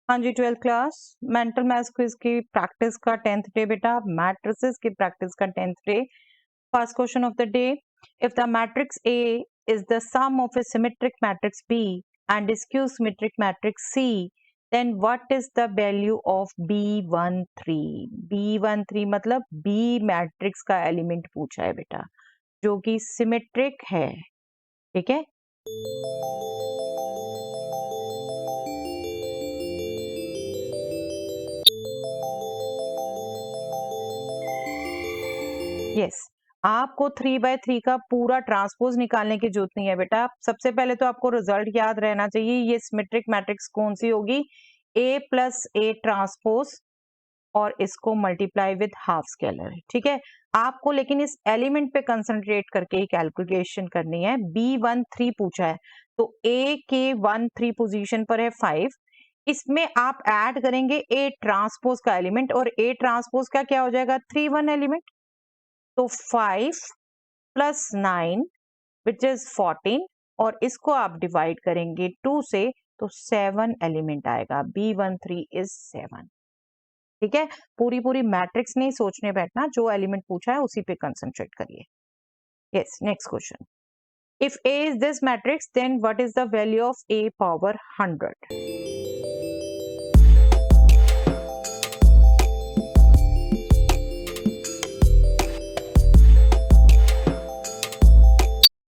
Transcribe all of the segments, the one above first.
हाँ जी, 12th class mental maths quiz की practice का 10th डे बेटा, मैट्रिसेस की प्रैक्टिस का 10th day. First question of the day, if the matrix A is the sum of a symmetric matrix B and a skew symmetric matrix C, then what is the value of B13? B13 मतलब B matrix का element पूछा है बेटा, जो कि symmetric है, ठीक है। यस, आपको 3/3 का पूरा ट्रांसपोज निकालने की जरूरत नहीं है बेटा। सबसे पहले तो आपको रिजल्ट याद रहना चाहिए, ये सिमेट्रिक मैट्रिक्स कौन सी होगी, A प्लस A ट्रांसपोज और इसको मल्टीप्लाई विद हाफ स्केलर, ठीक है। आपको लेकिन इस एलिमेंट पे कंसंट्रेट करके ही कैलकुलेशन करनी है। B13 पूछा है, तो A के 13 पोजीशन पर है 5, इसमें आप ऐड करेंगे A ट्रांसपोज का एलिमेंट, और A ट्रांसपोज का क्या हो जाएगा, 3 1 एलिमेंट। तो 5 प्लस 9 विच इज 14, और इसको आप डिवाइड करेंगे 2 से, तो 7 एलिमेंट आएगा। B13 इज 7, ठीक है। पूरी मैट्रिक्स नहीं सोचने बैठना, जो एलिमेंट पूछा है उसी पे कंसंट्रेट करिए। Yes, next question, if A is this matrix then what is the value of A power 100?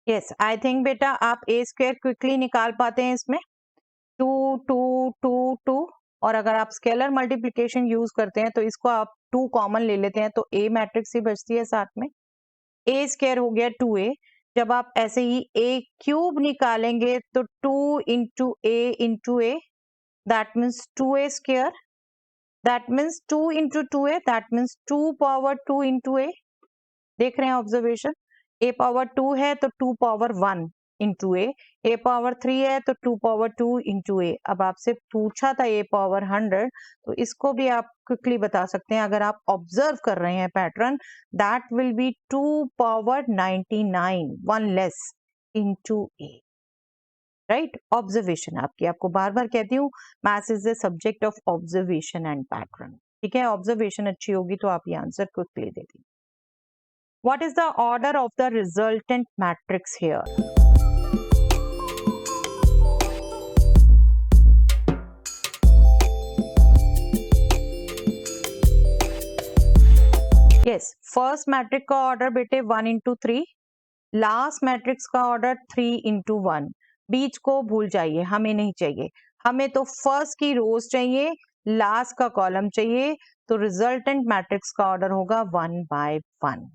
Yes, I think बेटा आप A स्क्वायर क्विकली निकाल पाते हैं इसमें, 2 2 2 2, और अगर आप स्केलर मल्टीप्लिकेशन यूज करते हैं तो इसको आप 2 कॉमन ले लेते हैं, तो A मैट्रिक्स ही बचती है साथ में। A स्क्वायर हो गया 2A, जब आप ऐसे ही A क्यूब निकालेंगे तो 2 into A, that means 2A square, that means 2 into 2A, that means 2 power 2 into A। देख रहे हैं ऑब्जर्वेशन, A पावर 2 है तो 2 पावर 1 इंटू A पावर 3 है तो 2 पावर 2 इंटू A। अब आपसे पूछा था A पावर 100, तो इसको भी आप क्विकली बता सकते हैं अगर आप ऑब्जर्व कर रहे हैं pattern, that will be 2 power 99, 1 less into A, right. Observation आपकी, आपको बार बार कहती हूँ, maths is the subject of observation and pattern, ठीक है। ऑब्जर्वेशन अच्छी होगी तो आप ये आंसर क्विकली दे देंगे। What is the order of the resultant matrix here? Yes, first matrix का ऑर्डर बेटे 1 into 3, लास्ट मैट्रिक्स का ऑर्डर 3 into 1। बीच को भूल जाइए, हमें नहीं चाहिए, हमें तो फर्स्ट की रोज चाहिए, लास्ट का कॉलम चाहिए, तो रिजल्टेंट मैट्रिक्स का ऑर्डर होगा 1 by 1,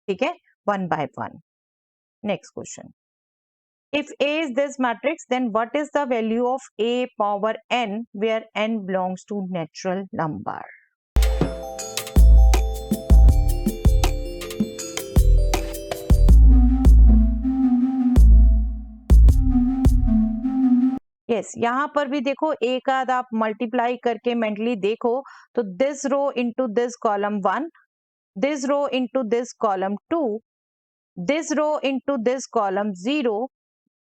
ठीक है, 1 by 1। Next question, if A is this matrix, then what is the value of A power n where n belongs to natural number? Yes, यहाँ पर भी देखो एक आध आप मल्टीप्लाई करके मेंटली देखो, तो this row into this column 1, this row into this column 2, this row into this column 0,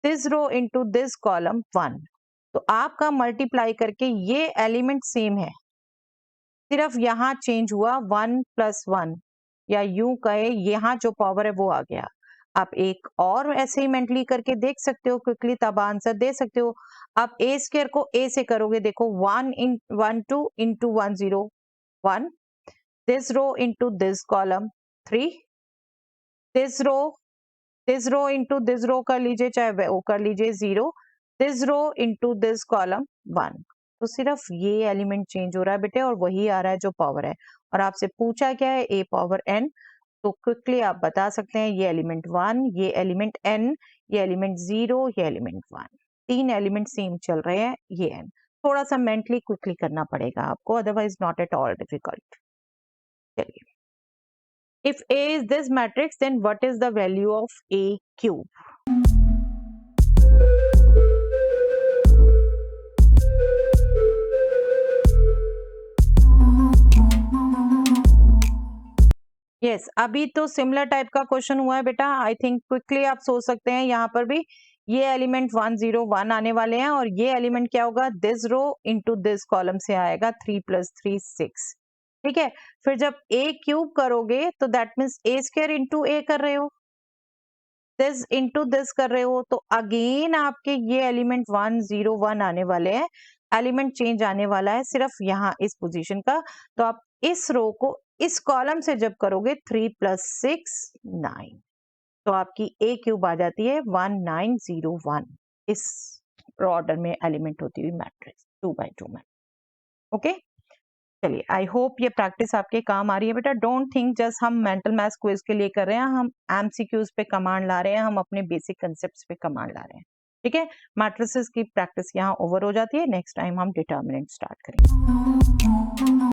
this row into this column 1। तो आपका मल्टीप्लाई करके ये एलिमेंट सेम है, सिर्फ यहाँ चेंज हुआ 1 प्लस 1, या यूं कहे यहाँ जो पावर है वो आ गया। आप एक और ऐसे ही मेंटली करके देख सकते हो क्विकली, तब आंसर दे सकते हो। आप A स्क्वायर को A से करोगे, देखो 1 इन 1 2 into 1 0 1, this row into this column 3, this row into this row कर लीजिए, चाहे वो कर लीजिए 0, this row into this column 1। तो सिर्फ ये एलिमेंट चेंज हो रहा है बेटे, और वही आ रहा है जो पावर है, और आपसे पूछा क्या है, A पावर n। तो क्विकली आप बता सकते हैं ये एलिमेंट 1, ये एलिमेंट n, ये एलिमेंट 0, ये एलिमेंट 1, 3 एलिमेंट सेम चल रहे हैं, ये n। थोड़ा सा मेंटली क्विकली करना पड़ेगा आपको, otherwise not at all difficult. चलिए, if A is this matrix, then what is the value of A cube? Yes, अभी तो सिमिलर टाइप का क्वेश्चन हुआ है बेटा, आई थिंक क्विकली आप सोच सकते हैं यहाँ पर भी, ये एलिमेंट 1 0 1 आने वाले हैं और ये एलिमेंट क्या होगा, this row into this column से आएगा 3 + 3 6। ठीक है, फिर जब a क्यूब करोगे तो that means a square into a कर रहे हो, दिस इंटू दिस कर रहे हो, तो अगेन आपके ये एलिमेंट 1 0 1 आने वाले हैं। एलिमेंट चेंज आने वाला है सिर्फ यहाँ इस पोजीशन का। तो आप इस रो को इस कॉलम से जब करोगे 3 + 6 9, तो आपकी a क्यूब आ जाती है 1901। इस ऑर्डर में एलिमेंट होती हुई मैट्रिक्स 2 by 2 मैट्रिक्स। ओके, चलिए आई होप ये प्रैक्टिस आपके काम आ रही है बेटा। डोंट थिंक जस्ट हम मेंटल मैथ्स क्विज के लिए कर रहे हैं, हम एमसीक्यूज पे कमांड ला रहे हैं, हम अपने बेसिक कंसेप्ट्स पे कमांड ला रहे हैं। ठीक है, मैट्रिसेस की प्रैक्टिस यहाँ ओवर हो जाती है। नेक्स्ट टाइम हम डिटर्मिनेंट स्टार्ट करेंगे।